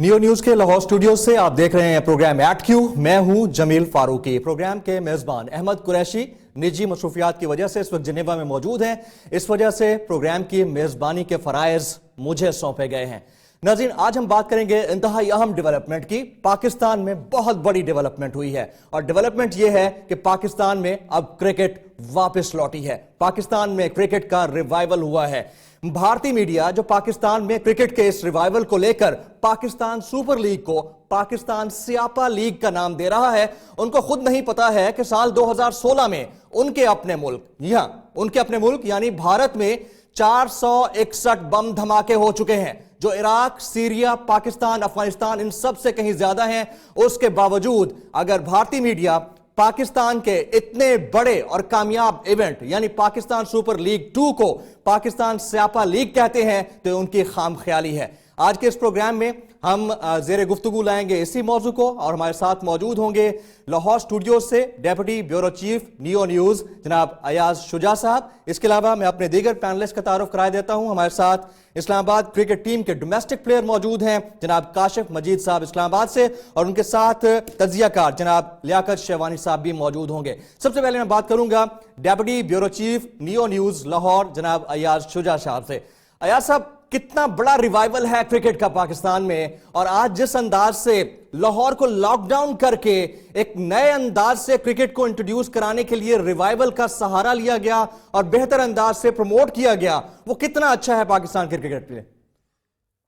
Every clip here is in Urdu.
نیو نیوز کے لاہور اسٹوڈیو سے آپ دیکھ رہے ہیں پروگرام ایٹ کیو. میں ہوں جمیل فاروقی. پروگرام کے میزبان احمد قریشی نجی مصروفیات کی وجہ سے اس وقت جنیوا میں موجود ہیں. اس وجہ سے پروگرام کی میزبانی کے فرائض مجھے سونپے گئے ہیں. ناظرین، آج ہم بات کریں گے انتہائی اہم ڈیولپمنٹ کی. پاکستان میں بہت بڑی ڈیولپمنٹ ہوئی ہے اور ڈیولپمنٹ یہ ہے کہ پاکستان میں اب کرکٹ واپس لوٹی ہے. پاکستان میں کرکٹ کا ریوائول ہوا ہے. بھارتی میڈیا جو پاکستان میں کرکٹ کے اس ریوائول کو لے کر پاکستان سپر لیگ کو پاکستان سیاپا لیگ کا نام دے رہا ہے، ان کو خود نہیں پتا ہے کہ سال 2016 میں ان کے اپنے ملک یعنی بھارت میں 461 بم دھماکے ہو چکے ہیں، جو عراق، سیریا، پاکستان، افغانستان ان سب سے کہیں زیادہ ہیں. اس کے باوجود اگر بھارتی میڈیا پاکستان کے اتنے بڑے اور کامیاب ایونٹ یعنی پاکستان سپر لیگ 2 کو پاکستان سیاپا لیگ کہتے ہیں تو ان کی خام خیالی ہے. آج کے اس پروگرام میں ہم زیر گفتگو لائیں گے اسی موضوع کو، اور ہمارے ساتھ موجود ہوں گے لاہور اسٹوڈیو سے deputy bureau chief Neo news جناب ایاز شجاع صاحب. اس کے علاوہ میں اپنے دیگر پینلسٹ کا تعارف کرائے دیتا ہوں. ہمارے ساتھ اسلام آباد کرکٹ ٹیم کے ڈومیسٹک پلیئر موجود ہیں جناب کاشف مجید صاحب اسلام آباد سے، اور ان کے ساتھ تجزیہ کار جناب لیاقت شیوانی صاحب بھی موجود ہوں گے. سب سے پہلے میں بات کروں گا deputy bureau chief Neo News Lahore جناب ایاز شجاع صاحب سے. ایاز صاحب، کتنا بڑا ریوائول ہے کرکٹ کا پاکستان میں، اور آج جس انداز سے لاہور کو لاک ڈاؤن کر کے ایک نئے انداز سے کرکٹ کو انٹروڈیوس کرانے کے لیے ریوائول کا سہارا لیا گیا اور بہتر انداز سے پروموٹ کیا گیا، وہ کتنا اچھا ہے پاکستان کے کرکٹ کے لیے؟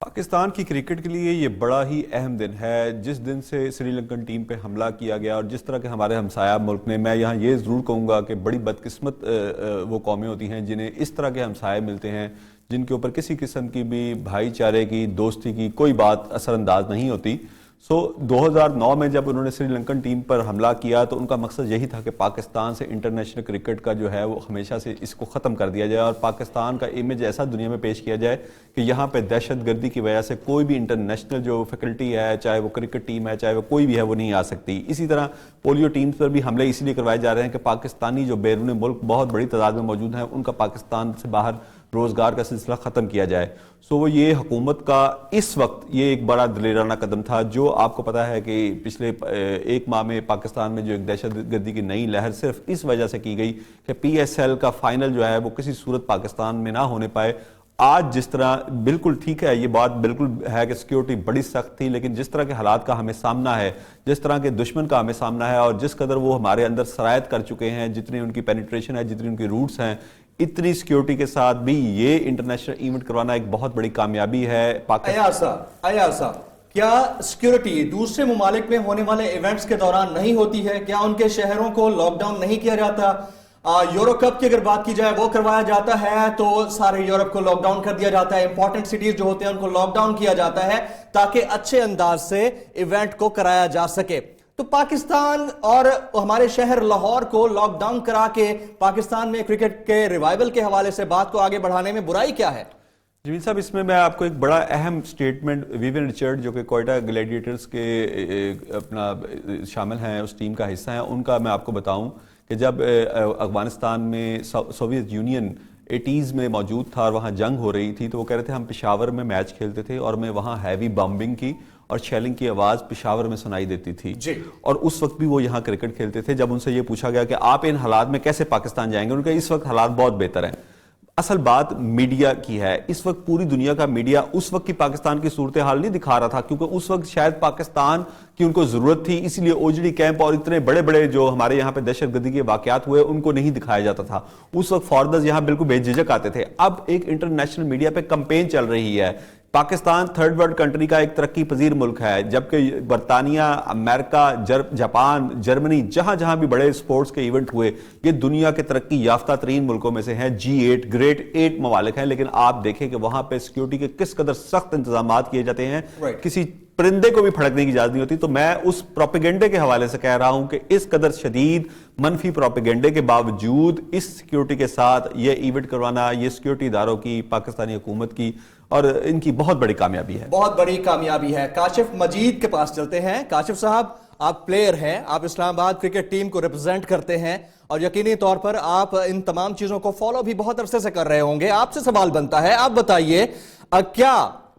پاکستان کی کرکٹ کے لیے یہ بڑا ہی اہم دن ہے. جس دن سے سری لنکن ٹیم پہ حملہ کیا گیا اور جس طرح کے ہمارے ہمسایہ ملک نے، میں یہاں یہ ضرور کہوں گا کہ بڑی بدقسمت وہ قومیں ہوتی ہیں جنہیں اس طرح کے ہمسائے ملتے ہیں جن کے اوپر کسی قسم کی بھی بھائی چارے کی، دوستی کی کوئی بات اثر انداز نہیں ہوتی. 2009 میں جب انہوں نے سری لنکن ٹیم پر حملہ کیا تو ان کا مقصد یہی تھا کہ پاکستان سے انٹرنیشنل کرکٹ کا جو ہے وہ ہمیشہ سے اس کو ختم کر دیا جائے اور پاکستان کا امیج ایسا دنیا میں پیش کیا جائے کہ یہاں پہ دہشت گردی کی وجہ سے کوئی بھی انٹرنیشنل جو فیکلٹی ہے، چاہے وہ کرکٹ ٹیم ہے، چاہے وہ کوئی بھی ہے، وہ نہیں آ سکتی. اسی طرح پولیو ٹیمز پر بھی حملے اسی لیے کروائے جا رہے ہیں کہ پاکستانی جو بیرون ملک بہت بڑی تعداد میں موجود ہیں ان کا پاکستان سے باہر روزگار کا سلسلہ ختم کیا جائے. وہ یہ حکومت کا اس وقت یہ ایک بڑا دلیرانہ قدم تھا، جو آپ کو پتہ ہے کہ پچھلے ایک ماہ میں پاکستان میں جو ایک دہشت گردی کی نئی لہر صرف اس وجہ سے کی گئی کہ پی ایس ایل کا فائنل جو ہے وہ کسی صورت پاکستان میں نہ ہونے پائے. آج جس طرح بالکل ٹھیک ہے، یہ بات بالکل ہے کہ سیکیورٹی بڑی سخت تھی، لیکن جس طرح کے حالات کا ہمیں سامنا ہے، جس طرح کے دشمن کا ہمیں سامنا ہے اور جس قدر وہ ہمارے اندر سرایت کر چکے ہیں، جتنی ان کی پینیٹریشن ہے، جتنی ان کی روٹس ہیں، اتنی سیکیورٹی کے ساتھ بھی یہ انٹرنیشنل ایونٹ کروانا ایک بہت بڑی کامیابی ہے. ایاز صاحب، کیا سیکیورٹی دوسرے ممالک میں ہونے والے ایونٹس کے دوران نہیں ہوتی ہے؟ کیا ان کے شہروں کو لاک ڈاؤن نہیں کیا جاتا؟ یورو کپ کی اگر بات کی جائے وہ کروایا جاتا ہے تو سارے یورپ کو لاک ڈاؤن کر دیا جاتا ہے. امپورٹنٹ سٹیز جو ہوتے ہیں ان کو لاک ڈاؤن کیا جاتا ہے تاکہ اچھے انداز سے ایونٹ کو کرایا جا سکے. تو پاکستان اور ہمارے شہر لاہور کو لاک ڈاؤن کرا کے پاکستان میں کرکٹ کے ریوائول کے حوالے سے بات کو آگے بڑھانے میں برائی کیا ہے؟ جمیل صاحب، اس میں آپ کو ایک بڑا اہم سٹیٹمنٹ ویوین رچرڈ جو کہ کوئٹہ گلیڈیٹرز کے اپنا شامل ہیں، اس ٹیم کا حصہ ہیں، ان کا میں آپ کو بتاؤں کہ جب افغانستان میں سوویت یونین 80s میں موجود تھا اور وہاں جنگ ہو رہی تھی تو وہ کہہ رہے تھے ہم پشاور میں میچ کھیلتے تھے اور میں وہاں ہیوی بمبنگ کی اور شیلنگ کی آواز پشاور میں سنائی دیتی تھی جی. اور اس وقت بھی وہ یہاں کرکٹ کھیلتے تھے. جب ان سے یہ پوچھا گیا کہ آپ ان حالات میں کیسے پاکستان جائیں گے، ان کے اس وقت حالات بہت بہتر ہیں. اصل بات میڈیا کی ہے. اس وقت پوری دنیا کا میڈیا اس وقت کی پاکستان کی صورتحال نہیں دکھا رہا تھا کیونکہ اس وقت شاید پاکستان کی ان کو ضرورت تھی، اسی لیے اوجڑی کیمپ اور اتنے بڑے بڑے جو ہمارے یہاں پہ دہشت گردی کے واقعات ہوئے ان کو نہیں دکھایا جاتا تھا. اس وقت فارنرز یہاں بالکل بے جھجک آتے تھے. اب ایک انٹرنیشنل میڈیا پہ کمپین چل رہی ہے. پاکستان تھرڈ ورلڈ کنٹری کا ایک ترقی پذیر ملک ہے، جبکہ برطانیہ، امریکہ، جاپان، جرمنی، جہاں جہاں بھی بڑے سپورٹس کے ایونٹ ہوئے، یہ دنیا کے ترقی یافتہ ترین ملکوں میں سے ہیں. G8 گریٹ 8 ممالک ہیں، لیکن آپ دیکھیں کہ وہاں پہ سیکیورٹی کے کس قدر سخت انتظامات کیے جاتے ہیں، کسی پرندے کو بھی پھڑکنے کی اجازت نہیں ہوتی. تو میں اس پروپیگنڈے کے حوالے سے کہہ رہا ہوں کہ اس قدر شدید منفی پروپیگنڈے کے باوجود اس سیکیورٹی کے ساتھ یہ ایونٹ کروانا، یہ سیکیورٹی اداروں کی، پاکستانی حکومت کی اور ان کی بہت بڑی کامیابی ہے. بہت بڑی کامیابی ہے. کاشف مجید کے پاس چلتے ہیں. کاشف صاحب، آپ پلیئر ہیں، آپ اسلام آباد کرکٹ ٹیم کو ریپرزینٹ کرتے ہیں اور یقینی طور پر آپ ان تمام چیزوں کو فالو بھی بہت عرصے سے کر رہے ہوں گے. آپ سے سوال بنتا ہے، آپ بتائیے کیا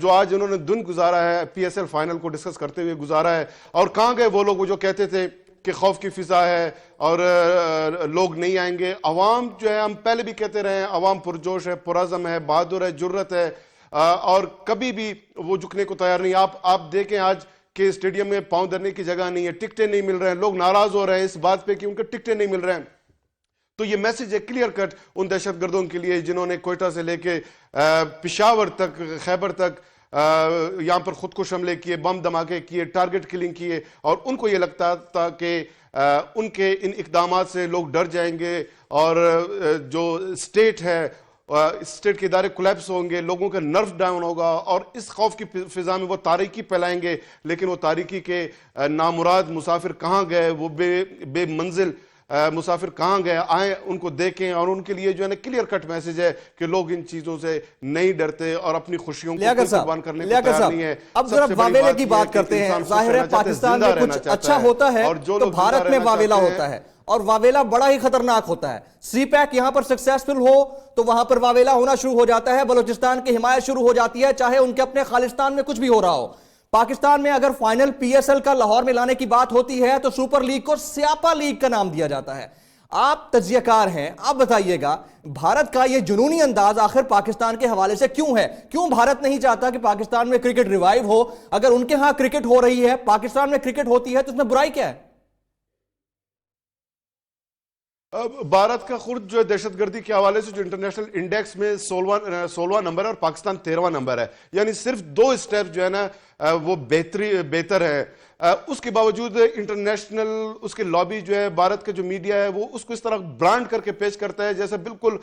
جو آج انہوں نے دن گزارا ہے پی ایس ایل فائنل کو ڈسکس کرتے ہوئے گزارا ہے. اور کہاں گئے وہ لوگ جو کہتے تھے کہ خوف کی فضا ہے اور لوگ نہیں آئیں گے. عوام جو ہے, ہم پہلے بھی کہتے رہے ہیں, عوام پرجوش ہے, پرعزم ہے, بہادر ہے, جرت ہے, اور کبھی بھی وہ جھکنے کو تیار نہیں. آپ دیکھیں آج کہ اسٹیڈیم میں پاؤں دھرنے کی جگہ نہیں ہے, ٹکٹیں نہیں مل رہے ہیں, لوگ ناراض ہو رہے ہیں اس بات پہ کہ ان کے ٹکٹیں نہیں مل رہے ہیں. تو یہ میسج ہے کلیئر کٹ ان دہشت گردوں کے لیے جنہوں نے کوئٹہ سے لے کے پشاور تک, خیبر تک یہاں پر خود کش حملے کیے, بم دھماکے کیے, ٹارگٹ کلنگ کیے, اور ان کو یہ لگتا تھا کہ ان کے ان اقدامات سے لوگ ڈر جائیں گے اور جو اسٹیٹ ہے, اسٹیٹ کے ادارے کولیپس ہوں گے, لوگوں کا نرو ڈاؤن ہوگا, اور اس خوف کی فضا میں وہ تاریکی پھیلائیں گے. لیکن وہ تاریکی کے نامراد مسافر کہاں گئے, وہ بے منزل مسافر کہاں گئے, آئیں ان کو دیکھیں. اور ان کے لیے جو ہے نا کلیئر کٹ میسج ہے کہ لوگ ان چیزوں سے نہیں ڈرتے اور اپنی خوشیوں کو قربان کرنے کو تیار نہیں ہے. اب ذرا واویلے کی بات کرتے ہیں. ظاہر ہے پاکستان میں کچھ اچھا ہوتا ہے تو بھارت میں واویلا ہوتا ہے, اور واویلا بڑا ہی خطرناک ہوتا ہے. سی پیک یہاں پر سکسیسفل ہو تو وہاں پر واویلا ہونا شروع ہو جاتا ہے, بلوچستان کی حمایت شروع ہو جاتی ہے, چاہے ان کے اپنے خالستان میں کچھ بھی ہو رہا ہو. پاکستان میں اگر فائنل پی ایس ایل کا لاہور میں لانے کی بات ہوتی ہے تو سپر لیگ کو سیاپا لیگ کا نام دیا جاتا ہے. آپ تجزیہ کار ہیں, آپ بتائیے گا بھارت کا یہ جنونی انداز آخر پاکستان کے حوالے سے کیوں ہے؟ کیوں بھارت نہیں چاہتا کہ پاکستان میں کرکٹ ریوائیو ہو؟ اگر ان کے ہاں کرکٹ ہو رہی ہے, پاکستان میں کرکٹ ہوتی ہے, تو اس میں برائی کیا ہے؟ بھارت کا خود جو ہے دہشت گردی کے حوالے سے جو انٹرنیشنل انڈیکس میں 16واں نمبر ہے اور پاکستان 13واں نمبر ہے, یعنی صرف 2 اسٹیپ جو ہے نا وہ بہتر ہے. اس کے باوجود انٹرنیشنل اس کے لابی جو ہے, بھارت کا جو میڈیا ہے وہ اس کو اس طرح برانڈ کر کے پیش کرتا ہے جیسے بالکل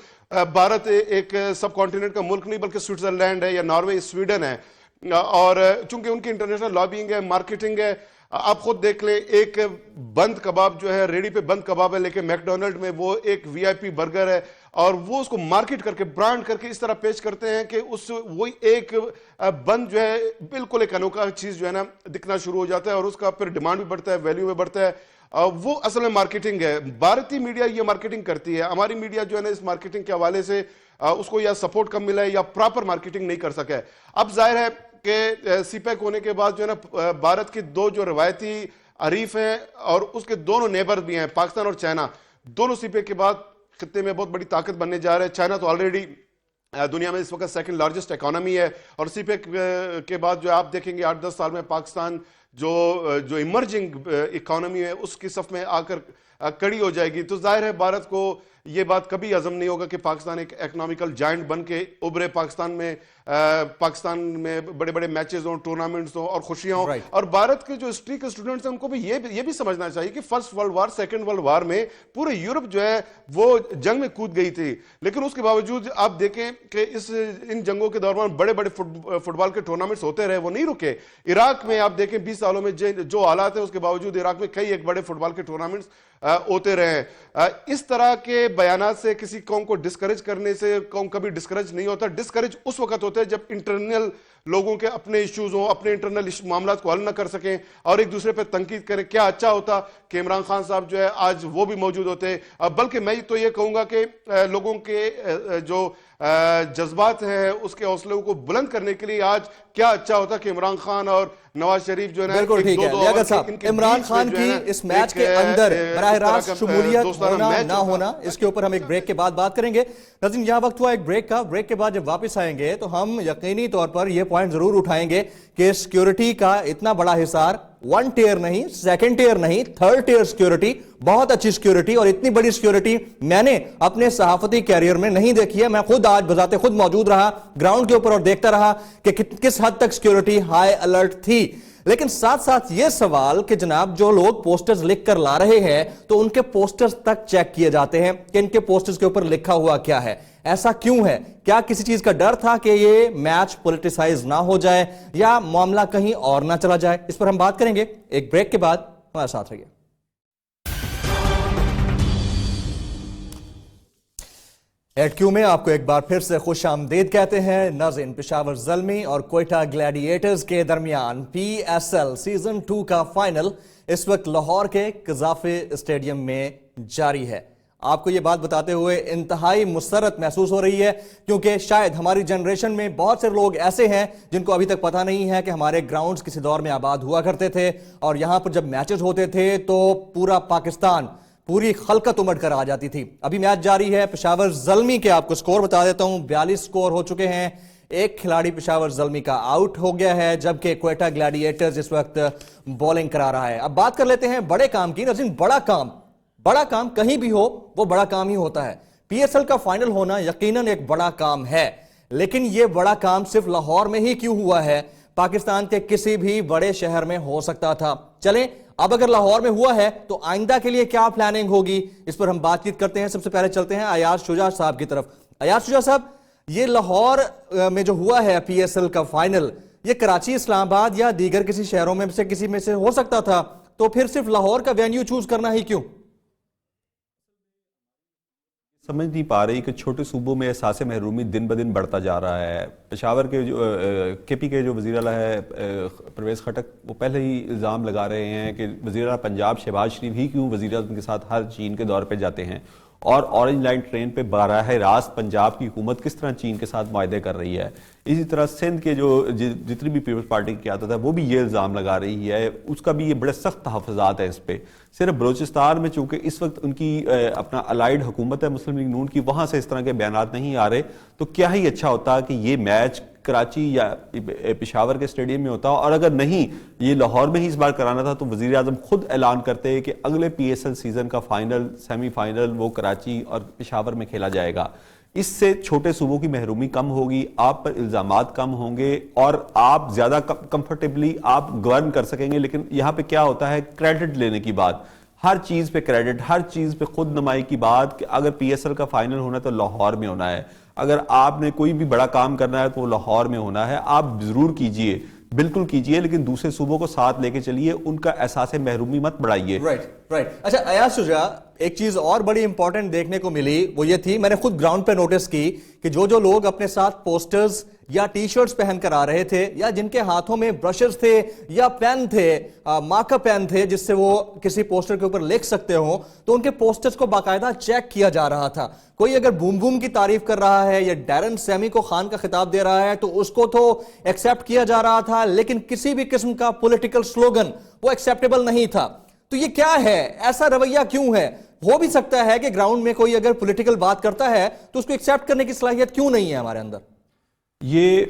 بھارت ایک سب کانٹیننٹ کا ملک نہیں بلکہ سوئٹزرلینڈ ہے یا ناروے, سویڈن ہے. اور چونکہ ان کی انٹرنیشنل لابینگ ہے, مارکیٹنگ ہے. آپ خود دیکھ لیں, ایک بند کباب جو ہے, ریڈی پہ بند کباب ہے, لیکن میک ڈونلڈ میں وہ ایک وی آئی پی برگر ہے, اور وہ اس کو مارکیٹ کر کے برانڈ کر کے اس طرح پیش کرتے ہیں کہ وہی ایک بند جو ہے بالکل ایک انوکھا چیز جو ہے نا دکھنا شروع ہو جاتا ہے, اور اس کا پھر ڈیمانڈ بھی بڑھتا ہے, ویلیو بھی بڑھتا ہے. وہ اصل میں مارکیٹنگ ہے. بھارتی میڈیا یہ مارکیٹنگ کرتی ہے. ہماری میڈیا جو ہے نا اس مارکیٹنگ کے حوالے سے اس کو یا سپورٹ کم ملا ہے یا پراپر مارکیٹنگ نہیں کر سکا ہے. اب ظاہر ہے کہ سی پیک ہونے کے بعد جو ہے نا بھارت کی 2 جو روایتی حریف ہیں اور اس کے دونوں نیبر بھی ہیں, پاکستان اور چائنا, دونوں سی پیک کے بعد خطے میں بہت بڑی طاقت بننے جا رہے ہیں. چائنا تو آلریڈی دنیا میں اس وقت سیکنڈ لارجسٹ اکانومی ہے, اور سی پیک کے بعد جو آپ دیکھیں گے 8-10 سال میں پاکستان جو ایمرجنگ اکانومی ہے اس کی صف میں آ کر کڑی ہو جائے گی. تو ظاہر ہے بھارت کو یہ بات کبھی عزم نہیں ہوگا کہ پاکستان ایک اکنامیکل جائنٹ بن کے ابھرے, پاکستان میں بڑے بڑے میچز ہوں, ٹورنامنٹس ہوں اور خوشیاں ہوں. اور بھارت کے جو ہسٹری کے اسٹوڈنٹس ہیں ان کو بھی یہ بھی سمجھنا چاہیے کہ first world war, second world war میں پورے یورپ جو ہے وہ جنگ میں کود گئی تھی, لیکن اس کے باوجود آپ دیکھیں کہ ان جنگوں کے دوران بڑے بڑے فٹ بال کے ٹورنامنٹس ہوتے رہے, وہ نہیں رکے. عراق میں آپ دیکھیں 20 سالوں میں جو حالات ہیں اس کے باوجود عراق میں کئی ایک بڑے فٹ بال کے ٹورنامنٹس ہوتے رہے. اس طرح کے بیانات سے کسی قوم کو ڈسکریج کرنے سے قوم کبھی ڈسکریج نہیں ہوتا. ڈسکریج اس وقت ہوتا ہے جب انٹرنل لوگوں کے اپنے ایشوز ہوں, اپنے انٹرنل معاملات کو حل نہ کر سکیں اور ایک دوسرے پہ تنقید کریں. کیا اچھا ہوتا کہ عمران خان صاحب جو ہے آج وہ بھی موجود ہوتے, بلکہ میں تو یہ کہوں گا کہ لوگوں کے جو جذبات ہیں اس کے حوصلوں کو بلند کرنے کے لیے آج کیا اچھا ہوتا کہ عمران خان اور نواز شریف جو ہے نا بالکل ٹھیک ہے. لیاقت صاحب, عمران خان کی اس میچ کے اندر براہ راست شمولیت ہونا نہ ہونا, اس کے اوپر ہم ایک بریک کے بعد بات کریں گے. ناظرین یہاں وقت ہوا ایک بریک کا. بریک کے بعد جب واپس آئیں گے تو ہم یقینی طور پر یہ پوائنٹ ضرور اٹھائیں گے کہ سیکیورٹی کا اتنا بڑا حصار 1 ٹیئر نہیں, 2nd ٹیئر نہیں, 3rd ٹیئر سیکیورٹی, بہت اچھی سیکیورٹی, اور اتنی بڑی سیکیورٹی میں نے اپنے صحافتی کیریئر میں نہیں دیکھی ہے. میں خود آج بذات خود موجود رہا گراؤنڈ کے اوپر اور دیکھتا رہا کہ کس حد تک سیکیورٹی ہائی الرٹ تھی. لیکن ساتھ ساتھ یہ سوال کہ جناب جو لوگ پوسٹرز لکھ کر لا رہے ہیں تو ان کے پوسٹرز تک چیک کیے جاتے ہیں کہ ان کے پوسٹرز کے اوپر لکھا ہوا کیا ہے. ایسا کیوں ہے؟ کیا کسی چیز کا ڈر تھا کہ یہ میچ پولیٹیسائز نہ ہو جائے یا معاملہ کہیں اور نہ چلا جائے؟ اس پر ہم بات کریں گے ایک بریک کے بعد. ہمارے ساتھ رہیے. ایٹ کیو میں آپ کو ایک بار پھر سے خوش آمدید کہتے ہیں. ناظرین, پشاور زلمی اور کوئٹہ گلیڈیٹرز کے درمیان پی ایس ایل سیزن 2 کا فائنل اس وقت لاہور کے قذافی اسٹیڈیم میں جاری ہے. آپ کو یہ بات بتاتے ہوئے انتہائی مسرت محسوس ہو رہی ہے، کیونکہ شاید ہماری جنریشن میں بہت سے لوگ ایسے ہیں جن کو ابھی تک پتہ نہیں ہے کہ ہمارے گراؤنڈز کسی دور میں آباد ہوا کرتے تھے، اور یہاں پر جب میچز ہوتے تھے تو پورا پاکستان، پوری خلقت امٹ کر آ جاتی تھی۔ ابھی میچ جاری ہے پشاور زلمی کے، آپ کو سکور بتا دیتا ہوں، 42 سکور ہو چکے ہیں، ایک کھلاڑی پشاور زلمی کا آؤٹ ہو گیا ہے، جبکہ کوئٹہ گلیڈیٹرز اس وقت بولنگ کرا رہا ہے۔ اب بات کر لیتے ہیں بڑے کام کی۔ ناظرین، بڑا کام کہیں بھی ہو وہ بڑا کام ہی ہوتا ہے۔ پی ایس ایل کا فائنل ہونا یقیناً ایک بڑا کام ہے، لیکن یہ بڑا کام صرف لاہور میں ہی کیوں ہوا ہے؟ پاکستان کے کسی بھی بڑے شہر میں ہو سکتا تھا۔ چلیں، اب اگر لاہور میں ہوا ہے تو آئندہ کے لیے کیا پلاننگ ہوگی، اس پر ہم بات چیت کرتے ہیں۔ سب سے پہلے چلتے ہیں ایاز شجاع صاحب کی طرف۔ ایاز شجاع صاحب، یہ لاہور میں جو ہوا ہے پی ایس ایل کا فائنل، یہ کراچی، اسلام آباد یا دیگر کسی شہروں میں سے کسی میں سے ہو سکتا تھا، تو پھر صرف لاہور کا وینیو چوز کرنا ہی کیوں؟ سمجھ نہیں پا رہی کہ چھوٹے صوبوں میں احساس محرومی دن بدن بڑھتا جا رہا ہے۔ پشاور کے جو کے پی کے جو وزیر اعلیٰ ہے پرویز خٹک، وہ پہلے ہی الزام لگا رہے ہیں کہ وزیر اعلیٰ پنجاب شہباز شریف ہی کیوں وزیر اعظم کے ساتھ ہر چین کے دور پہ جاتے ہیں، اور اورنج لائن ٹرین پہ براہ راست پنجاب کی حکومت کس طرح چین کے ساتھ معاہدے کر رہی ہے۔ اسی طرح سندھ کے جو جتنی بھی پیپلز پارٹی کی قیادت ہے وہ بھی یہ الزام لگا رہی ہے، اس کا بھی یہ بڑے سخت تحفظات ہیں اس پہ۔ صرف بلوچستان میں چونکہ اس وقت ان کی اپنا الائیڈ حکومت ہے مسلم لیگ نون کی، وہاں سے اس طرح کے بیانات نہیں آ رہے، تو کیا ہی اچھا ہوتا کہ یہ میچ کراچی یا پشاور کے اسٹیڈیم میں ہوتا، اور اگر نہیں یہ لاہور میں ہی اس بار کرانا تھا تو وزیر اعظم خود اعلان کرتے کہ اگلے پی ایس ایل سیزن کا فائنل، سیمی فائنل وہ کراچی اور پشاور میں کھیلا جائے گا۔ اس سے چھوٹے صوبوں کی محرومی کم ہوگی، آپ پر الزامات کم ہوں گے، اور آپ زیادہ کمفرٹیبلی آپ گورن کر سکیں گے۔ لیکن یہاں پہ کیا ہوتا ہے، کریڈٹ لینے کی بات، ہر چیز پہ کریڈٹ، ہر چیز پہ خود نمائی کی بات، کہ اگر پی ایس ایل کا فائنل ہونا ہے تو لاہور میں ہونا ہے، اگر آپ نے کوئی بھی بڑا کام کرنا ہے تو وہ لاہور میں ہونا ہے۔ آپ ضرور کیجئے، بالکل کیجئے، لیکن دوسرے صوبوں کو ساتھ لے کے چلیے، ان کا احساس محرومی مت بڑھائیے۔ رائٹ۔ اچھا ایاز شجاع، ایک چیز اور بڑی امپورٹنٹ دیکھنے کو ملی، وہ یہ تھی، میں نے خود گراؤنڈ پہ نوٹس کی کہ جو لوگ اپنے ساتھ پوسٹرز یا ٹی شرٹس پہن کر آ رہے تھے، یا جن کے ہاتھوں میں برشز تھے یا پین تھے، مارکر پین تھے جس سے وہ کسی پوسٹر کے اوپر لکھ سکتے ہوں، تو ان کے پوسٹرز کو باقاعدہ چیک کیا جا رہا تھا۔ کوئی اگر بوم بوم کی تعریف کر رہا ہے یا ڈیرن سیمی کو خان کا خطاب دے رہا ہے تو اس کو تو ایکسیپٹ کیا جا رہا تھا، لیکن کسی بھی قسم کا پولیٹیکل سلوگن وہ ایکسیپٹیبل نہیں تھا۔ تو یہ کیا ہے، ایسا رویہ کیوں ہے؟ ہو بھی سکتا ہے کہ گراؤنڈ میں کوئی اگر پولیٹیکل بات کرتا ہے تو اس کو ایکسیپٹ کرنے کی صلاحیت کیوں نہیں ہے ہمارے اندر؟ یہ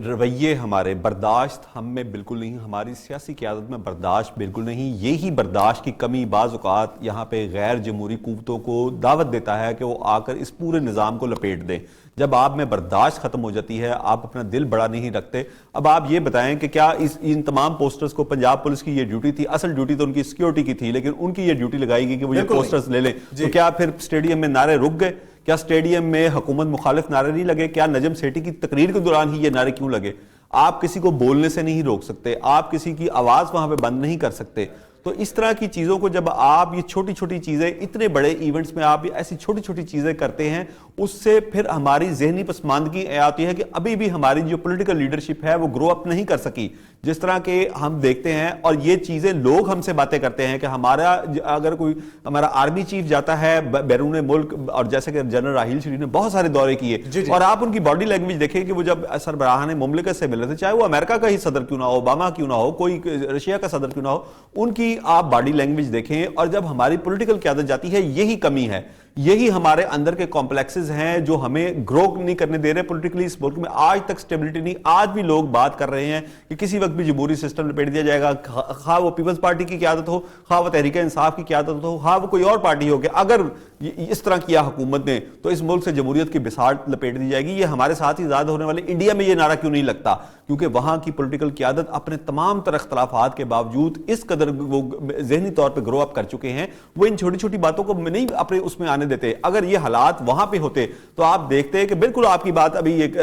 رویے ہمارے برداشت ہم میں بالکل نہیں، ہماری سیاسی قیادت میں برداشت بالکل نہیں۔ یہی برداشت کی کمی بعض اوقات یہاں پہ غیر جمہوری قوتوں کو دعوت دیتا ہے کہ وہ آ کر اس پورے نظام کو لپیٹ دیں۔ جب آپ میں برداشت ختم ہو جاتی ہے، آپ اپنا دل بڑا نہیں رکھتے۔ اب آپ یہ بتائیں کہ کیا ان تمام پوسٹرز کو پنجاب پولیس کی یہ ڈیوٹی تھی؟ اصل ڈیوٹی تو ان کی سیکیورٹی کی تھی، لیکن ان کی یہ ڈیوٹی لگائی گئی کہ وہ یہ پوسٹرز لے لیں، تو کیا پھر اسٹیڈیم میں نعرے رک گئے؟ کیا اسٹیڈیم میں حکومت مخالف نعرے نہیں لگے؟ کیا نجم سیٹھی کی تقریر کے دوران ہی یہ نعرے کیوں لگے؟ آپ کسی کو بولنے سے نہیں روک سکتے، آپ کسی کی آواز وہاں پہ بند نہیں کر سکتے۔ تو اس طرح کی چیزوں کو جب آپ یہ چھوٹی چھوٹی چیزیں، اتنے بڑے ایونٹس میں آپ ایسی چھوٹی چھوٹی چیزیں کرتے ہیں، اس سے پھر ہماری ذہنی پسماندگی آتی ہے کہ ابھی بھی ہماری جو پولیٹیکل لیڈرشپ ہے وہ گرو اپ نہیں کر سکی۔ جس طرح کہ ہم دیکھتے ہیں، اور یہ چیزیں لوگ ہم سے باتیں کرتے ہیں کہ ہمارا اگر کوئی ہمارا آرمی چیف جاتا ہے بیرون ملک، اور جیسے کہ جنرل راحیل شریف نے بہت سارے دورے کیے، اور آپ ان کی باڈی لینگویج دیکھیں کہ وہ جب سربراہان مملکت سے مل رہے تھے، چاہے وہ امریکہ کا ہی صدر کیوں نہ ہو، اوباما کیوں نہ ہو، کوئی رشیا کا صدر کیوں نہ ہو، ان کی آپ باڈی لینگویج دیکھیں۔ اور جب ہماری پولیٹیکل قیادت جاتی ہے، یہی کمی ہے، یہی ہمارے اندر کے کمپلیکسز ہیں جو ہمیں گرو نہیں کرنے دے رہے پولیٹیکلی۔ اس ملک میں آج تک سٹیبلٹی نہیں، آج بھی لوگ بات کر رہے ہیں کہ کسی وقت بھی جمہوری سسٹم لپیٹ دیا جائے گا، خواہ وہ پیپلز پارٹی کی قیادت ہو، خواہ وہ تحریک انصاف کی قیادت ہو، خواہ وہ کوئی اور پارٹی ہو، کہ اگر اس طرح کیا حکومت نے تو اس ملک سے جمہوریت کی بساط لپیٹ دی جائے گی۔ یہ ہمارے ساتھ ہی آزاد ہونے والے انڈیا میں یہ نعرہ کیوں نہیں لگتا؟ کیونکہ وہاں کی پولیٹیکل قیادت اپنے تمام تر اختلافات کے باوجود اس قدر وہ ذہنی طور پہ گرو اپ کر چکے ہیں، وہ ان چھوٹی چھوٹی باتوں کو نہیں اپنے اس میں آنے دیتے۔ اگر یہ حالات وہاں پہ ہوتے تو آپ دیکھتے کہ بالکل آپ کی بات ابھی ایک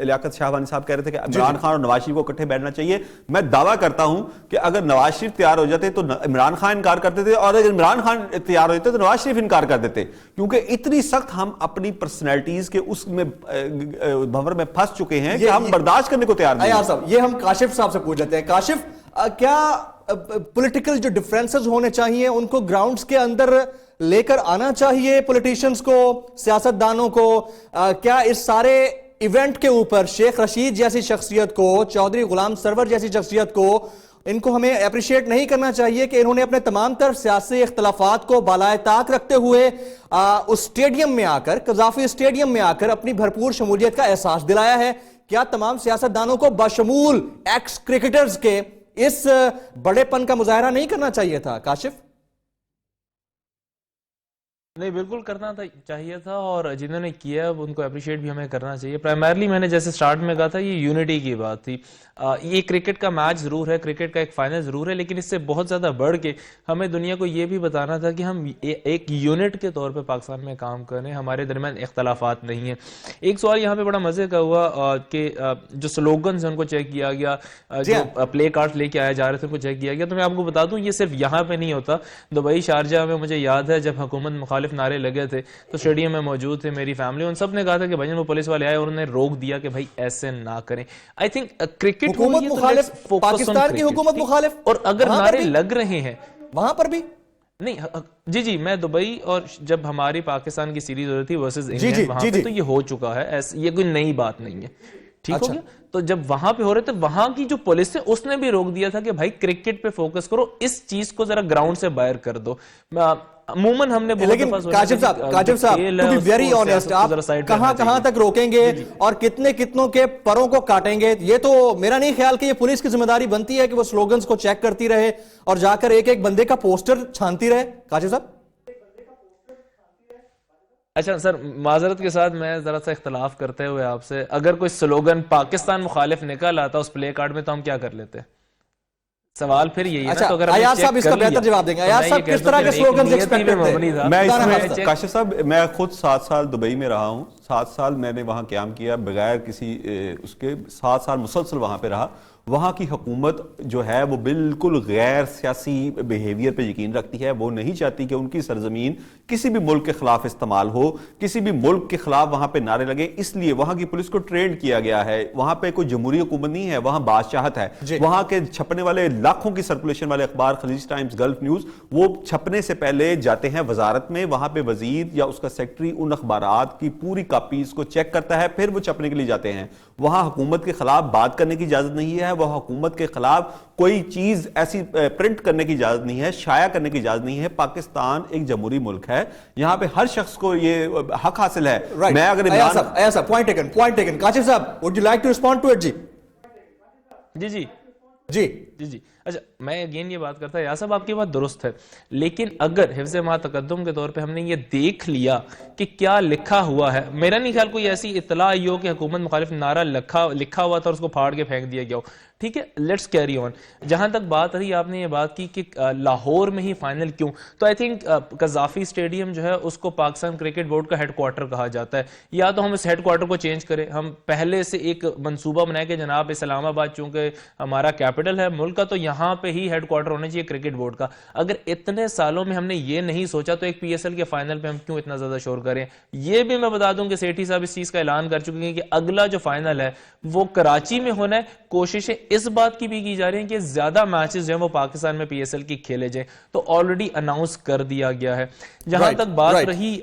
لیاقت شاہوانی صاحب کہہ رہے تھے کہ عمران خان اور نواز شریف کو اکٹھے بیٹھنا چاہیے۔ میں دعویٰ کرتا ہوں کہ اگر نواز شریف تیار ہو جاتے تو عمران خان انکار کرتے تھے، اور اگر عمران خان تیار ہو جاتے تو نواز شریف انکار کر دیتے، کیونکہ اتنی سخت ہم اپنی پرسنالٹیز کے اس میں بھنور میں پھنس چکے ہیں کہ ہم برداشت کرنے کو تیار نہیں۔ ایاز صاحب، یہ ہم کاشف صاحب سے پوچھ لیتے ہیں۔ کاشف، کیا پولیٹیکل جو ڈفرینسز ہونے چاہیے ان کو گراؤنڈز کے اندر لے کر آنا چاہیے پولیٹیشنز کو, سیاستدانوں کو؟ کیا اس سارے ایونٹ کے اوپر شیخ رشید جیسی شخصیت کو, چودھری غلام سرور جیسی شخصیت کو, ان کو ہمیں اپریشیٹ نہیں کرنا چاہیے کہ انہوں نے اپنے تمام تر سیاسی اختلافات کو بالائے طاق رکھتے ہوئے اس اسٹیڈیم میں آ کر, قذافی اسٹیڈیم میں آ کر اپنی بھرپور شمولیت کا احساس دلایا ہے؟ کیا تمام سیاستدانوں کو بشمول ایکس کرکٹرز کے اس بڑے پن کا مظاہرہ نہیں کرنا چاہیے تھا کاشف؟ نہیں, بالکل کرنا چاہیے تھا, اور جنہوں نے کیا ان کو اپریشیٹ بھی ہمیں کرنا چاہیے. پرائمرلی میں نے جیسے سٹارٹ میں کہا تھا, یہ یونٹی کی بات تھی. یہ کرکٹ کا میچ ضرور ہے, کرکٹ کا ایک فائنل ضرور ہے, لیکن اس سے بہت زیادہ بڑھ کے ہمیں دنیا کو یہ بھی بتانا تھا کہ ہم ایک یونٹ کے طور پہ پاکستان میں کام کریں, ہمارے درمیان اختلافات نہیں ہیں. ایک سوال یہاں پہ بڑا مزے کا ہوا کہ جو سلوگنز ہیں ان کو چیک کیا گیا, جو پلے کارڈ لے کے آئے جا رہے تھے ان کو چیک کیا گیا. تو میں آپ کو بتا دوں یہ صرف یہاں پہ نہیں ہوتا. دبئی شارجہ میں مجھے یاد ہے جب حکومت مخالف نعرے لگے تھے تو اسٹیڈیم میں موجود تھے, میری فیملی, ان سب نے کہا تھا کہ بھائی وہ پولیس والے آئے اور انہوں نے روک دیا کہ بھائی ایسے نہ کریں. آئی تھنک کرکٹ حکومت مخالف, پاکستان کی حکومت مخالف, اور اگر نعرے لگ رہے ہیں وہاں پر بھی نہیں. جی میں دبئی, اور جب ہماری پاکستان کی سیریز ہو رہی تھی ورسز انگلینڈ, وہاں پہ تو یہ ہو چکا ہے, یہ کوئی نئی بات نہیں ہے, ٹھیک ہو گیا. تو جب وہاں پہ ہو رہے تھے, وہاں کی جو پولیس ہے اس نے بھی روک دیا تھا کہ بھائی کرکٹ پہ فوکس کرو, اس چیز کو ذرا گراؤنڈ سے باہر کر دو. عموماً ہم نے لیکن کاشف صاحب, to be very honest, آپ کہاں تک روکیں گے اور کتنوں کے پروں کو کاٹیں گے؟ یہ تو میرا نہیں خیال کہ یہ پولیس کی ذمہ داری بنتی ہے کہ وہ سلوگنز کو چیک کرتی رہے اور جا کر ایک بندے کا پوسٹر چھانتی رہے. کاشف صاحب اچھا سر, معذرت کے ساتھ میں ذرا سا اختلاف کرتے ہوئے آپ سے, اگر کوئی سلوگن پاکستان مخالف نکل آتا اس پلے کارڈ میں تو ہم کیا کر لیتے؟ سوال پھر یہی ہے نا. تو اگر ایاز صاحب اس کا بہتر جواب دیں گے. ایاز صاحب کس طرح کے سلوگنز ایکسپیکٹ کرتے ہیں؟ میں اس میں کاشف صاحب, میں خود 7 سال دبئی میں رہا ہوں, 7 سال میں نے وہاں قیام کیا بغیر کسی اس کے, 7 سال مسلسل وہاں پہ رہا. وہاں کی حکومت جو ہے وہ بالکل غیر سیاسی بیہیویئر پہ یقین رکھتی ہے. وہ نہیں چاہتی کہ ان کی سرزمین کسی بھی ملک کے خلاف استعمال ہو, کسی بھی ملک کے خلاف وہاں پہ نعرے لگے. اس لیے وہاں کی پولیس کو ٹرینڈ کیا گیا ہے. وہاں پہ کوئی جمہوری حکومت نہیں ہے, وہاں بادشاہت ہے. وہاں کے چھپنے والے لاکھوں کی سرکولیشن والے اخبار, خلیج ٹائمز, گلف نیوز, وہ چھپنے سے پہلے جاتے ہیں وزارت میں, وہاں پہ وزیر یا اس کا سیکٹری ان اخبارات کی پوری کاپیز کو چیک کرتا ہے, پھر وہ چھپنے کے لیے جاتے ہیں. وہاں حکومت کے خلاف بات کرنے کی اجازت نہیں ہے, وہ حکومت کے خلاف کوئی چیز ایسی پرنٹ کرنے کی اجازت نہیں ہے, شائع کرنے کی اجازت نہیں ہے. پاکستان ایک جمہوری ملک ہے, یہاں پہ ہر شخص کو یہ حق حاصل ہے. میں اگر پوائنٹ ٹیکن. کاشف صاحب, would you like to respond to it جی؟ جی اچھا, میں اگین یہ بات کرتا ہے, یا صاحب آپ کی بات درست ہے, لیکن اگر حفظ ما تقدم کے طور پہ ہم نے یہ دیکھ لیا کہ کیا لکھا ہوا ہے, میرا نہیں خیال کوئی ایسی اطلاع آئی ہو کہ حکومت مخالف نعرہ لکھا ہوا تھا اور اس کو پھاڑ کے پھینک دیا گیا ہو. ٹھیک ہے, لیٹس کیری آن. جہاں تک بات رہی, آپ نے یہ بات کی کہ لاہور میں ہی فائنل کیوں, تو آئی تھنک قذافی اسٹیڈیم جو ہے اس کو پاکستان کرکٹ بورڈ کا ہیڈ کوارٹر کہا جاتا ہے. یا تو ہم اس ہیڈ کوارٹر کو چینج کریں, ہم پہلے سے ایک منصوبہ بنائیں کہ جناب اسلام آباد چونکہ ہمارا کیپٹل ہے ملک کا, تو یہاں پہ ہی ہیڈ کوارٹر ہونا چاہیے کرکٹ بورڈ کا. اگر اتنے سالوں میں ہم نے یہ نہیں سوچا تو ایک پی ایس ایل کے فائنل پہ ہم کیوں اتنا زیادہ شور کریں؟ یہ بھی میں بتا دوں کہ سیٹھی صاحب اس چیز کا اعلان کر چکے ہیں کہ اگلا جو فائنل ہے وہ کراچی میں ہونا ہے. کوششیں اس بات کی بھی کی جا رہی ہیں کہ زیادہ میچز جو ہیں وہ پاکستان میں پی ایس ایل کی کھیلے جائیں, تو آلریڈی اناؤنس کر دیا گیا ہے. جہاں تک بات رہی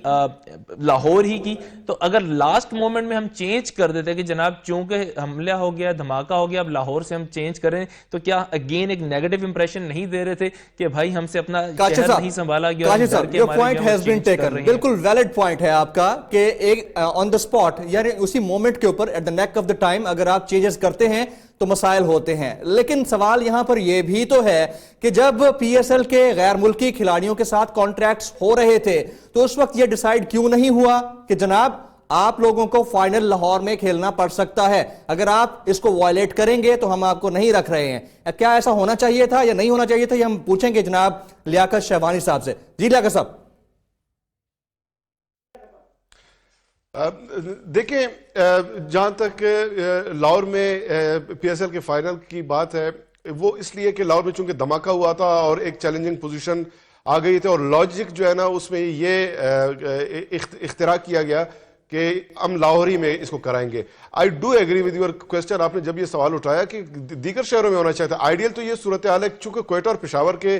لاہور ہی کی, تو اگر لاسٹ مومنٹ میں ہم چینج کر دیتے کہ جناب چونکہ حملہ ہو گیا, دھماکہ ہو گیا, اب لاہور سے ہم چینج کریں, تو کیا اگین ایک نیگیٹو امپریشن نہیں دے رہے تھے کہ بھائی ہم سے اپنا شہر نہیں سنبھالا گیا؟ کاشف صاحب, your point has been taken. بالکل ویلڈ پوائنٹ ہے آپ کا کہ ایک آن دا اسپاٹ, یعنی اسی مومنٹ کے اوپر at the neck of the time اگر آپ چینجز کرتے ہیں تو مسائل ہوتے ہیں. لیکن سوال یہاں پر یہ بھی تو ہے کہ جب پی ایس ایل کے غیر ملکی کھلاڑیوں کے ساتھ کانٹریکٹس ہو رہے تھے تو اس وقت یہ ڈیسائیڈ کیوں نہیں ہوا کہ جناب آپ لوگوں کو فائنل لاہور میں کھیلنا پڑ سکتا ہے, اگر آپ اس کو وائلیٹ کریں گے تو ہم آپ کو نہیں رکھ رہے ہیں. کیا ایسا ہونا چاہیے تھا یا نہیں ہونا چاہیے تھا, یہ ہم پوچھیں گے جناب لیاقت شہبانی صاحب سے. جی لیاقت صاحب. دیکھیں, جہاں تک لاہور میں پی ایس ایل کے فائنل کی بات ہے, وہ اس لیے کہ لاہور میں چونکہ دھماکہ ہوا تھا اور ایک چیلنجنگ پوزیشن آ گئی تھی, اور لاجک جو ہے نا اس میں یہ اختراع کیا گیا کہ ہم لاہوری میں اس کو کرائیں گے. I do agree with your question. آپ نے جب یہ سوال اٹھایا کہ دیگر شہروں میں ہونا چاہتا ہے, آئیڈیل تو یہ صورتحال ہے چونکہ کوئٹہ اور پشاور کے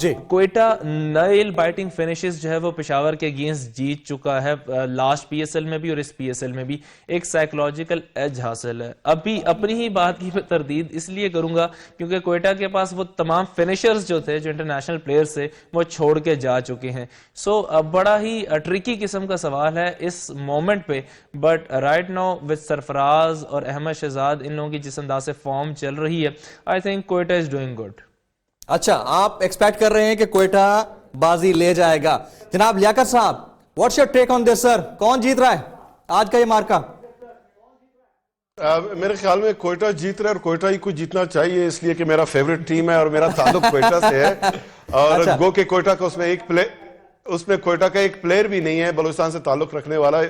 جی کوئٹہ نیل بائٹنگ فنشز جو ہے وہ پشاور کے اگینسٹ جیت چکا ہے لاسٹ پی ایس ایل میں بھی اور اس پی ایس ایل میں بھی ایک سائیکولوجیکل ایج حاصل ہے. ابھی اپنی ہی بات کی تردید اس لیے کروں گا کیونکہ کوئٹہ کے پاس وہ تمام فنشرز جو تھے جو انٹرنیشنل پلیئرز تھے وہ چھوڑ کے جا چکے ہیں. سو بڑا ہی ٹرکی قسم کا سوال ہے اس مومنٹ پہ, بٹ رائٹ ناؤ وتھ سرفراز اور احمد شہزاد ان لوگوں کی جس انداز سے فارم چل رہی ہے, I think Quetta is doing good. اچھا, آپ ایکسپیکٹ کر رہے ہیں کہ کوئٹہ بازی لے جائے گا. جناب لیاقت صاحب, واٹس یور ٹیک آن دس سر, کون جیت رہا ہے آج کا یہ مارکا؟ میرے خیال میں کوئٹہ جیت رہا ہے اور کوئٹہ ہی کو جیتنا چاہیے, اس لیے کہ میرا فیوریٹ ٹیم ہے اور میرا تعلق کوئٹہ سے ہے. اور گو کہ کوئٹہ کا اس میں کوئٹہ کا ایک پلیئر بھی نہیں ہے بلوچستان سے تعلق رکھنے والا.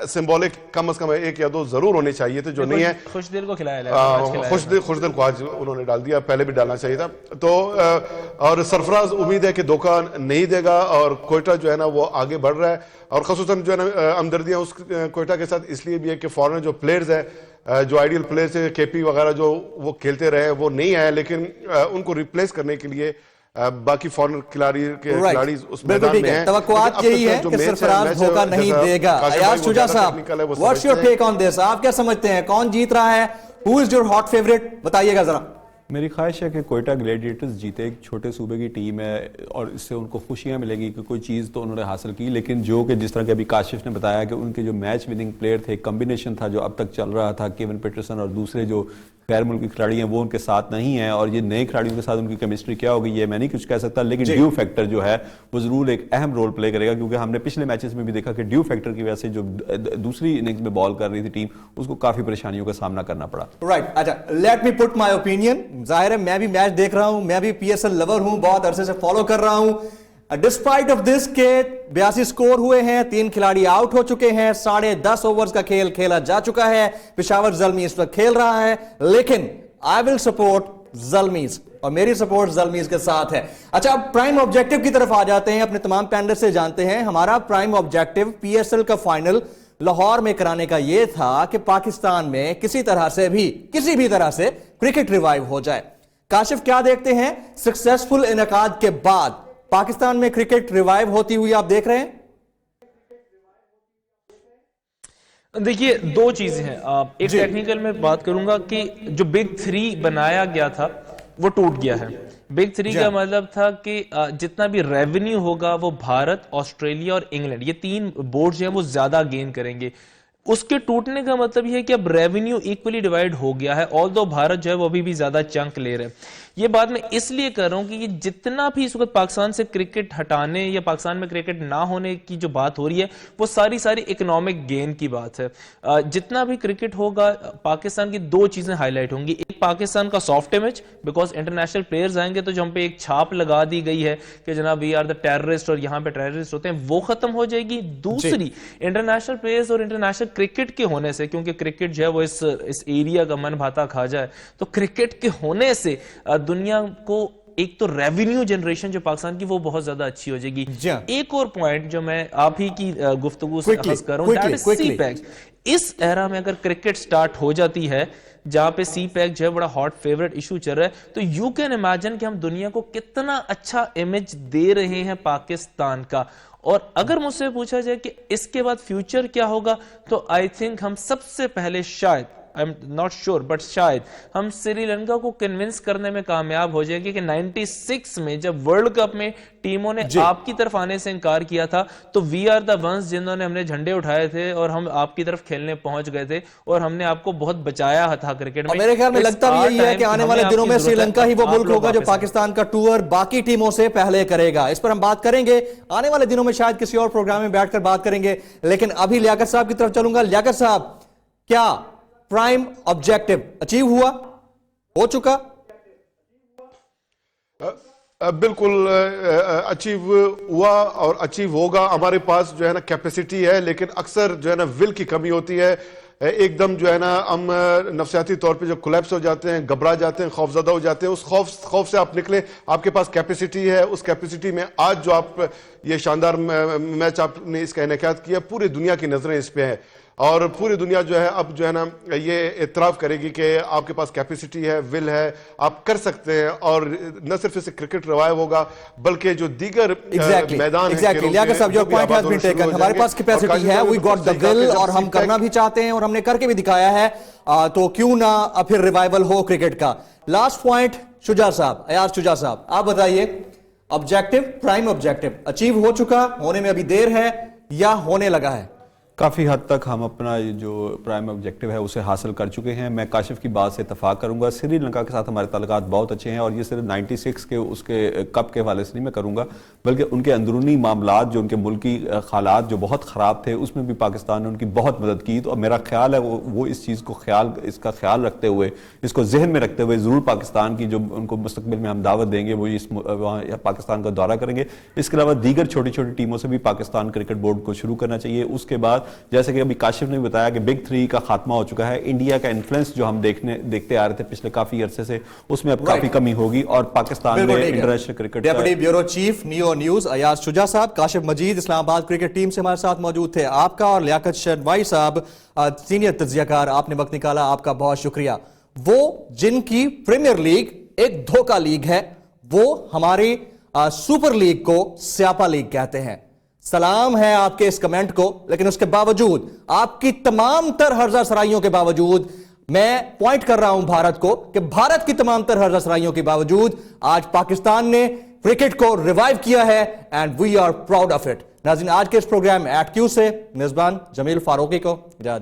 سمبولک کم از کم ایک یا دو ضرور ہونے چاہیے تھے جو نہیں ہے. خوش دل کو کھلایا, خوش دل کو آج انہوں نے ڈال دیا, پہلے بھی ڈالنا چاہیے تھا. تو اور سرفراز امید ہے کہ دھوکہ نہیں دے گا اور کوئٹہ جو ہے نا وہ آگے بڑھ رہا ہے. اور خصوصاً جو ہے نا ہمدردیاں اس کوئٹہ کے ساتھ اس لیے بھی ہے کہ فارنر جو پلیئرز ہیں جو آئیڈیل پلیئرز ہیں, کے پی وغیرہ جو وہ کھیلتے رہے وہ نہیں آئے, لیکن ان کو ریپلیس کرنے کے لیے باقی فارنر کھلاڑی اس میدان میں ہیں. توقعات یہی ہے کہ سرفراز دھوکہ نہیں دے گا. ایاز شجاع صاحب, واٹس یور ٹیک آن دس, آپ کیا سمجھتے ہیں کون جیت رہا ہے؟ ہو از یور ہاٹ فیوریٹ, بتائیے گا ذرا. میری خواہش ہے کہ کوئٹہ گلیڈیٹرز جیتے. ایک چھوٹے صوبے کی ٹیم ہے اور اس سے ان کو خوشیاں ملے گی کہ کوئی چیز تو انہوں نے حاصل کی, لیکن جو کہ جس طرح کہ ابھی کاشف نے بتایا کہ ان کے جو میچ وننگ پلیئر تھے, کمبینیشن تھا جو اب تک چل رہا تھا, کیون پیٹرسن اور دوسرے جو غیر ملکی کھلاڑی ہیں وہ ان کے ساتھ نہیں ہیں, اور یہ نئے کھلاڑیوں کے ساتھ ان کی کیمسٹری کیا ہوگی یہ میں نہیں کچھ کہہ سکتا, لیکن ڈیو فیکٹر جو ہے وہ ضرور ایک اہم رول پلے کرے گا, کیونکہ ہم نے پچھلے میچز میں بھی دیکھا کہ ڈیو فیکٹر کی وجہ سے جو دوسری اننگز میں بال کر رہی تھی ٹیم اس کو کافی پریشانیوں کا سامنا کرنا پڑا. رائٹ, اچھا let me put my opinion. ظاہر ہے میں بھی میچ دیکھ رہا ہوں, میں بھی پی ایس ایل لور ہوں, بہت عرصے سے فالو کر رہا ہوں. ڈسپائٹ آف دس کے 82 سکور ہوئے ہیں, 3 کھلاڑی آؤٹ ہو چکے ہیں, 10.5 اوورز کا کھیل کھیلا جا چکا ہے, پشاور زلمی اس وقت کھیل رہا ہے, لیکن آئی ول سپورٹ زلمیز اور میری سپورٹ زلمیز کے ساتھ ہے. اچھا, اب پرائم آبجیکٹو کی طرف آ جاتے ہیں. اپنے تمام پینڈر سے جانتے ہیں ہمارا prime objective P S L کا فائنل لاہور میں کرانے کا یہ تھا کہ پاکستان میں کسی بھی طرح سے کرکٹ ریوائیو ہو جائے. کاشف کیا دیکھتے ہیں سکسیسفل انعقاد کے بعد پاکستان میں کرکٹ ریوائیو ہوتی ہوئی آپ دیکھ رہے ہیں؟ دیکھیے دو چیزیں ہیں. ایک ٹیکنیکل میں بات کروں گا کہ جو بگ 3 بنایا گیا تھا وہ ٹوٹ گیا ہے. بگ 3 کا مطلب تھا کہ جتنا بھی ریونیو ہوگا وہ بھارت, آسٹریلیا اور انگلینڈ, یہ 3 بورڈز ہیں وہ زیادہ گین کریں گے. اس کے ٹوٹنے کا مطلب یہ ہے کہ اب ریونیو ایکولی ڈیوائیڈ ہو گیا ہے, آلدو بھارت جو ہے وہ ابھی بھی زیادہ چنک لے رہے ہیں. یہ بات میں اس لیے کر رہا ہوں کہ یہ جتنا بھی اس وقت پاکستان سے کرکٹ ہٹانے یا پاکستان میں کرکٹ نہ ہونے کی جو بات ہو رہی ہے وہ ساری اکنامک گین کی بات ہے. جتنا بھی کرکٹ ہوگا پاکستان کی 2 چیزیں ہائی لائٹ ہوں گی. ایک پاکستان کا soft image, because international players آئیں گے تو جو ہم پہ ایک چھاپ لگا دی گئی ہے کہ جناب وی آر دا ٹیررسٹ اور یہاں پہ ٹیررسٹ ہوتے ہیں, وہ ختم ہو جائے گی. دوسری انٹرنیشنل پلیئرز اور انٹرنیشنل کرکٹ کے ہونے سے, کیونکہ کرکٹ جو ہے وہ اس ایریا کا من بھاتا کھا جائے, تو کرکٹ کے ہونے سے دنیا کو ایک تو ریونیو جنریشن جو پاکستان کی وہ بہت زیادہ اچھی ہو جائے گی. ایک اور پوائنٹ جو میں آپ ہی کی گفتگو سے اخذ کر رہا ہوں, دیٹ از سی پیک. اس ایرا میں اگر کرکٹ سٹارٹ ہو جاتی ہے جہاں پہ سی پیک جو ہے بڑا ہاٹ فیورٹ ایشو چل رہا ہے, تو یو کین امیجن کہ ہم دنیا کو کتنا اچھا امیج دے رہے ہیں پاکستان کا. اور اگر مجھ سے پوچھا جائے کہ اس کے بعد فیوچر کیا ہوگا, تو آئی تھنک ہم سب سے پہلے شاید, I'm not sure, but شاید ہم سری لنکا کو کنونس کرنے میں کامیاب ہو جائیں گے کہ 96 میں جب ورلڈ کپ میں ٹیموں نے آپ کی طرف آنے سے انکار کیا تھا تو وی آر دا ونس جنہوں نے ہم نے جھنڈے اٹھائے تھے اور ہم آپ کی طرف کھیلنے پہنچ گئے تھے اور ہم نے آپ کو بہت بچایا تھا کرکٹ میں. میرے خیال میں لگتا بھی یہی ہے کہ آنے والے دنوں میں سری لنکا ہی وہ ملک ہوگا جو پاکستان کا ٹور باقی ٹیموں سے پہلے کرے گا. اس پر ہم بات کریں گے آنے والے دنوں میں, شاید کسی اور پروگرام میں بیٹھ کر بات کریں گے. لیکن ابھی لیاقت صاحب کی طرف چلوں گا. لیاقت صاحب, کیا پرائم آبجیکٹو اچیو ہو چکا؟ بالکل اچیو ہوا اور اچیو ہوگا. ہمارے پاس جو ہے نا کیپیسٹی ہے, لیکن اکثر جو ہے نا ول کی کمی ہوتی ہے. ایک دم جو ہے نا ہم نفسیاتی طور پہ جو کولیپس ہو جاتے ہیں, گھبرا جاتے ہیں, خوفزدہ ہو جاتے ہیں. اس خوف سے آپ نکلیں. آپ کے پاس کیپیسٹی ہے, اس کیپیسٹی میں آج جو آپ یہ شاندار میچ آپ نے اس کا انعقاد کیا, پوری دنیا کی نظریں اس پہ ہیں. اور پوری دنیا جو ہے اب جو ہے نا یہ اعتراف کرے گی کہ آپ کے پاس کیپیسٹی ہے، ول ہے، آپ کر سکتے ہیں. اور نہ صرف اس سے کرکٹ ریوائو ہوگا بلکہ جو دیگر میدان ہیں ایگزیکٹلی لیاقت صاحب your point has been taken. ہمارے پاس کیپیسٹی ہے, we got the will, اور ہم کرنا بھی چاہتے ہیں اور ہم نے کر کے بھی دکھایا ہے, تو کیوں نہ پھر ریوائول ہو کرکٹ کا. لاسٹ پوائنٹ شجاع صاحب, ایاز شجاع صاحب, آپ بتائیے آبجیکٹو, پرائم آبجیکٹو اچیو ہو چکا, ہونے میں ابھی دیر ہے یا ہونے لگا ہے؟ کافی حد تک ہم اپنا جو پرائم آبجیکٹو ہے اسے حاصل کر چکے ہیں. میں کاشف کی بات سے اتفاق کروں گا. سری لنکا کے ساتھ ہمارے تعلقات بہت اچھے ہیں, اور یہ صرف 96 کے اس کے کپ کے حوالے سے نہیں میں کروں گا, بلکہ ان کے اندرونی معاملات جو ان کے ملکی حالات جو بہت خراب تھے اس میں بھی پاکستان نے ان کی بہت مدد کی. تو میرا خیال ہے وہ اس چیز کو اس کا خیال رکھتے ہوئے, اس کو ذہن میں رکھتے ہوئے ضرور پاکستان کی جو ان کو مستقبل میں ہم دعوت دیں گے وہ وہاں پاکستان کا دورہ کریں گے. اس کے علاوہ دیگر چھوٹی چھوٹی ٹیموں سے بھی پاکستان کرکٹ بورڈ کو شروع کرنا چاہیے. اس کے بعد جیسے کہ ابھی کاشف نے بتایا کہ بگ 3 کا خاتمہ ہو چکا ہے, انڈیا کا انفلوئنس جو ہم دیکھتے آ رہے تھے پچھلے کافی عرصے سے اس میں اب کافی کمی ہوگی, اور پاکستان میں international cricket. Deputy bureau chief Neo News Ayaz Shuja صاحب, کاشف مجید اسلام آباد کرکٹ ٹیم سے ہمارے ساتھ موجود تھے, آپ کا, اور لیاقت شنوائی صاحب سینئر تجزیہ کار, آپ نے وقت نکالا, آپ کا بہت شکریہ. وہ جن کی پریمیئر لیگ ایک دھوکہ لیگ ہے, وہ ہماری سپر لیگ کو سیاپا لیگ کہتے ہیں. سلام ہے آپ کے اس کمنٹ کو, لیکن اس کے باوجود, آپ کی تمام تر ہرزہ سرائیوں کے باوجود, میں پوائنٹ کر رہا ہوں بھارت کو کہ بھارت کی تمام تر ہرزہ سرائیوں کے باوجود آج پاکستان نے کرکٹ کو ریوائیو کیا ہے, and we are proud of it. ناظرین, آج کے اس پروگرام ایٹ کیو سے میزبان جمیل فاروقی کو اجازت دیجیے.